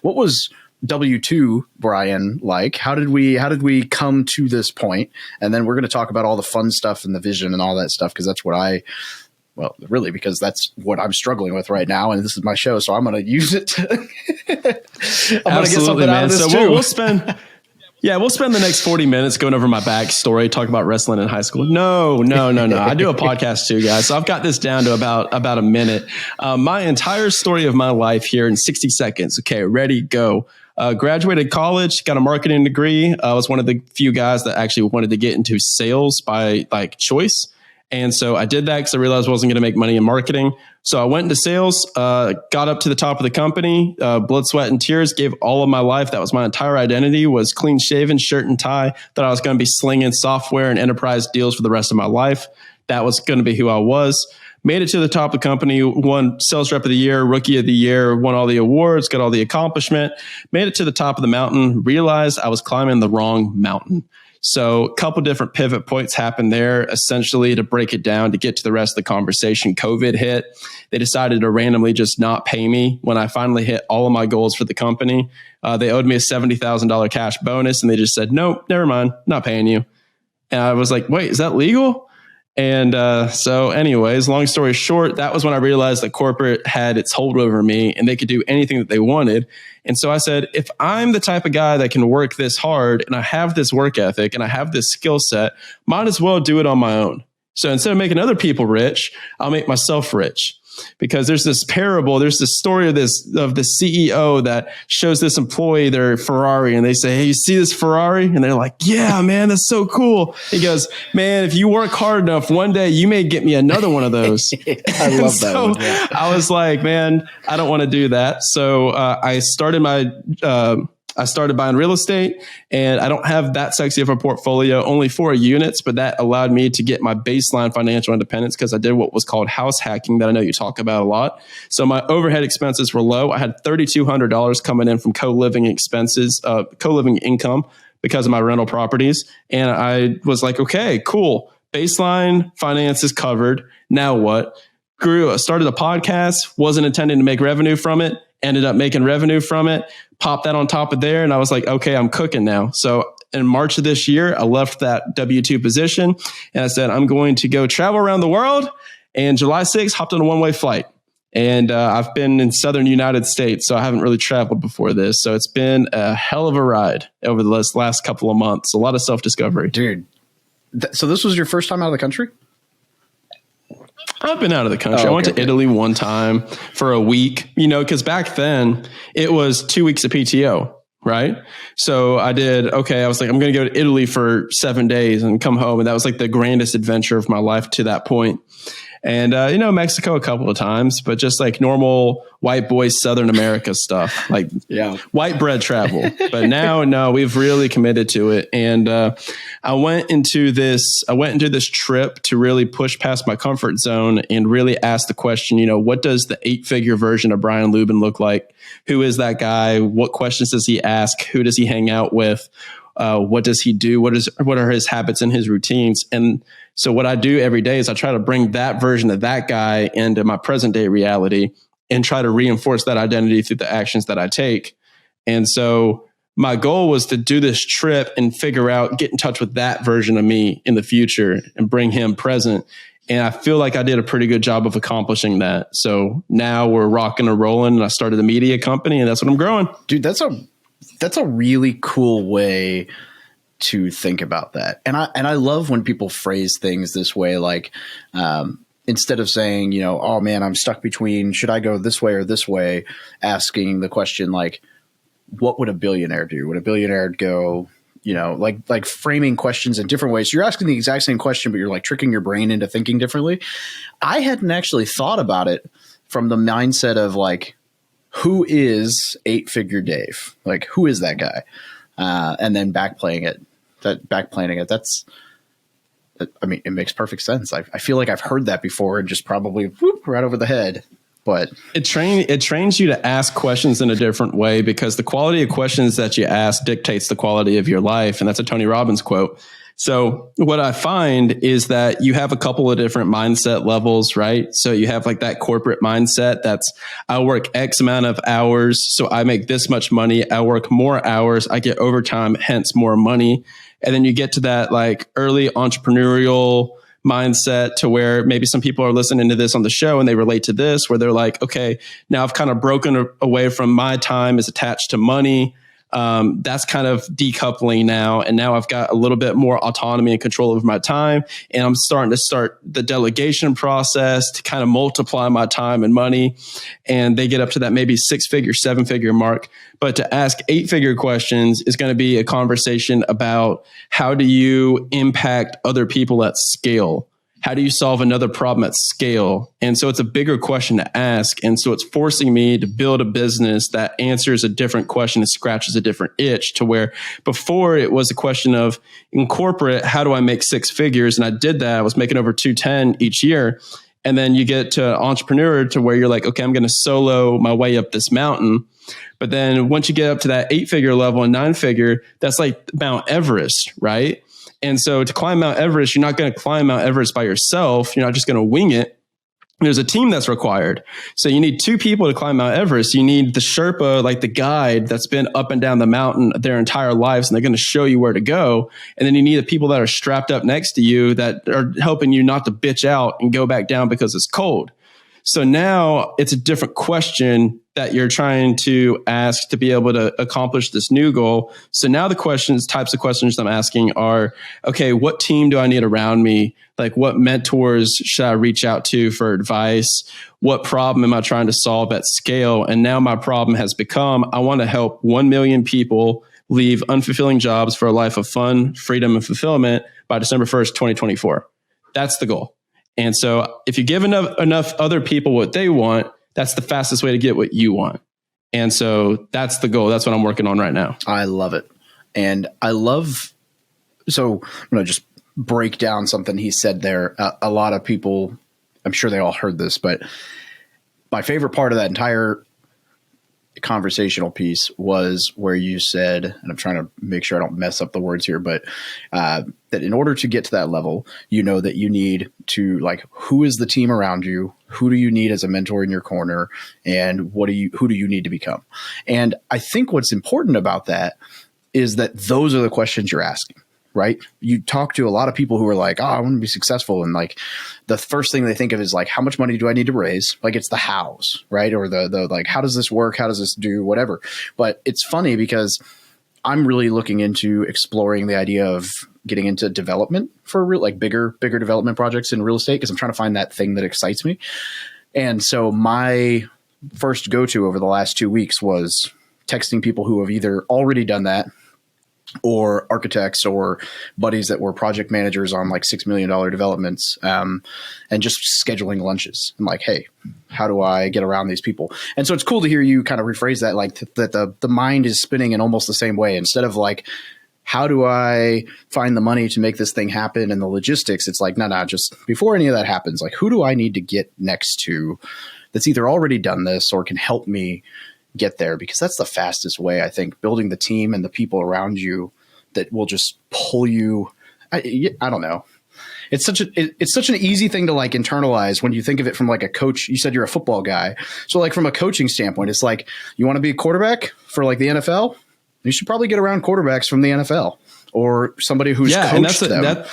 What was W2, Brian, like? How did we come to this point? And then we're going to talk about all the fun stuff and the vision and all that stuff, because that's what because that's what I'm struggling with right now, and this is my show, so I'm going to use it. I'm going to get something out of this too. We'll spend the next 40 minutes going over my backstory, talk about wrestling in high school. No. I do a podcast too, guys. So I've got this down to about a minute. My entire story of my life here in 60 seconds. Okay, ready, go. Graduated college, got a marketing degree. I was one of the few guys that actually wanted to get into sales by choice. And so I did that because I realized I wasn't going to make money in marketing. So I went into sales, got up to the top of the company, blood, sweat, and tears, gave all of my life. That was my entire identity, was clean shaven, shirt and tie, that I was going to be slinging software and enterprise deals for the rest of my life. That was going to be who I was. Made it to the top of the company, won Sales Rep of the Year, Rookie of the Year, won all the awards, got all the accomplishment, made it to the top of the mountain, realized I was climbing the wrong mountain. So a couple different pivot points happened there. Essentially, to break it down, to get to the rest of the conversation, COVID hit. They decided to randomly just not pay me when I finally hit all of my goals for the company. They owed me a $70,000 cash bonus, and they just said, nope, never mind, not paying you. And I was like, wait, is that legal? And so anyways, long story short, that was when I realized that corporate had its hold over me and they could do anything that they wanted. And so I said, if I'm the type of guy that can work this hard and I have this work ethic and I have this skill set, might as well do it on my own. So instead of making other people rich, I'll make myself rich. Because there's this parable, there's this story of the CEO that shows this employee their Ferrari, and they say, hey, you see this Ferrari? And they're like, yeah, man, that's so cool. He goes, man, if you work hard enough, one day you may get me another one of those. I love that one. Yeah. I was like, man, I don't want to do that. So I started buying real estate, and I don't have that sexy of a portfolio, only 4 units, but that allowed me to get my baseline financial independence because I did what was called house hacking that I know you talk about a lot. So my overhead expenses were low. I had $3,200 coming in from co-living expenses, co-living income because of my rental properties. And I was like, okay, cool. Baseline finance is covered. Now what? Started a podcast, wasn't intending to make revenue from it. Ended up making revenue from it, popped that on top of there. And I was like, okay, I'm cooking now. So in March of this year, I left that W-2 position and I said, I'm going to go travel around the world. And July 6th, hopped on a one-way flight. And I've been in Southern United States, so I haven't really traveled before this. So it's been a hell of a ride over the last couple of months. A lot of self-discovery. Dude, so this was your first time out of the country? I've been out of the country. I went to Italy one time for a week, because back then it was 2 weeks of PTO, right? So I was like, I'm going to go to Italy for 7 days and come home. And that was like the grandest adventure of my life to that point. And, Mexico a couple of times, but just like normal white boy, Southern America stuff, like white bread travel. But now, no, we've really committed to it. And I went into this trip to really push past my comfort zone and really ask the question, what does the 8-figure version of Brian Luebben look like? Who is that guy? What questions does he ask? Who does he hang out with? What does he do? What are his habits and his routines? And so what I do every day is I try to bring that version of that guy into my present day reality and try to reinforce that identity through the actions that I take. And so my goal was to do this trip and get in touch with that version of me in the future and bring him present. And I feel like I did a pretty good job of accomplishing that. So now we're rocking and rolling, and I started a media company, and that's what I'm growing. Dude, that's a really cool way to think about that. And I love when people phrase things this way, like instead of saying, oh man, I'm stuck between, should I go this way or this way? Asking the question, like, what would a billionaire do? Would a billionaire go, like framing questions in different ways? So you're asking the exact same question, but you're like tricking your brain into thinking differently. I hadn't actually thought about it from the mindset of like, who is 8-figure Dave? Like, who is that guy? And then backplaying it. It makes perfect sense. I feel like I've heard that before and just probably right over the head. But it trains you to ask questions in a different way, because the quality of questions that you ask dictates the quality of your life. And that's a Tony Robbins quote. So what I find is that you have a couple of different mindset levels, right? So you have like that corporate mindset that's I work X amount of hours, so I make this much money. I work more hours, I get overtime, hence more money. And then you get to that like early entrepreneurial mindset to where maybe some people are listening to this on the show and they relate to this, where they're like, okay, now I've kind of broken away from my time is attached to money. That's kind of decoupling now. And now I've got a little bit more autonomy and control over my time. And I'm starting to start the delegation process to kind of multiply my time and money. And they get up to that maybe 6-figure, 7-figure mark. But to ask 8-figure questions is going to be a conversation about how do you impact other people at scale? How do you solve another problem at scale? And so it's a bigger question to ask. And so it's forcing me to build a business that answers a different question and scratches a different itch, to where before it was a question of in corporate, how do I make 6 figures? And I did that. I was making over 210 each year. And then you get to entrepreneur to where you're like, okay, I'm going to solo my way up this mountain. But then once you get up to that 8-figure level and 9-figure, that's like Mount Everest, right? And so to climb Mount Everest, you're not going to climb Mount Everest by yourself. You're not just going to wing it. There's a team that's required. So you need 2 people to climb Mount Everest. You need the Sherpa, like the guide that's been up and down the mountain their entire lives, and they're going to show you where to go. And then you need the people that are strapped up next to you that are helping you not to bitch out and go back down because it's cold. So now it's a different question that you're trying to ask to be able to accomplish this new goal. So now the types of questions I'm asking are, okay, what team do I need around me? Like what mentors should I reach out to for advice? What problem am I trying to solve at scale? And now my problem has become, I want to help 1 million people leave unfulfilling jobs for a life of fun, freedom, and fulfillment by December 1st, 2024. That's the goal. And so if you give enough other people what they want, that's the fastest way to get what you want. And so that's the goal. That's what I'm working on right now. I love it. And so I'm going to just break down something he said there. A lot of people, I'm sure they all heard this, but my favorite part of that entire conversational piece was where you said, and I'm trying to make sure I don't mess up the words here, but that in order to get to that level, you know that you need to, like, who is the team around you? Who do you need as a mentor in your corner? And who do you need to become? And I think what's important about that is that those are the questions you're asking, right? You talk to a lot of people who are like, oh, I want to be successful. And like the first thing they think of is like, how much money do I need to raise? Like it's the hows, right? Or the like, how does this work? How does this do whatever? But it's funny because I'm really looking into exploring the idea of getting into development for bigger development projects in real estate, because I'm trying to find that thing that excites me. And so my first go-to over the last 2 weeks was texting people who have either already done that, or architects or buddies that were project managers on like $6 million developments, and just scheduling lunches. I'm like, hey, how do I get around these people? And so it's cool to hear you kind of rephrase that, like that the mind is spinning in almost the same way. Instead of like, how do I find the money to make this thing happen and the logistics? It's like, no, just before any of that happens, like, who do I need to get next to that's either already done this or can help me get there? Because that's the fastest way, I think, building the team and the people around you that will just pull you. I don't know. It's such an easy thing to like internalize when you think of it from like a coach. You said you're a football guy. So like from a coaching standpoint, it's like, you want to be a quarterback for like the NFL? You should probably get around quarterbacks from the NFL or somebody who's coached them.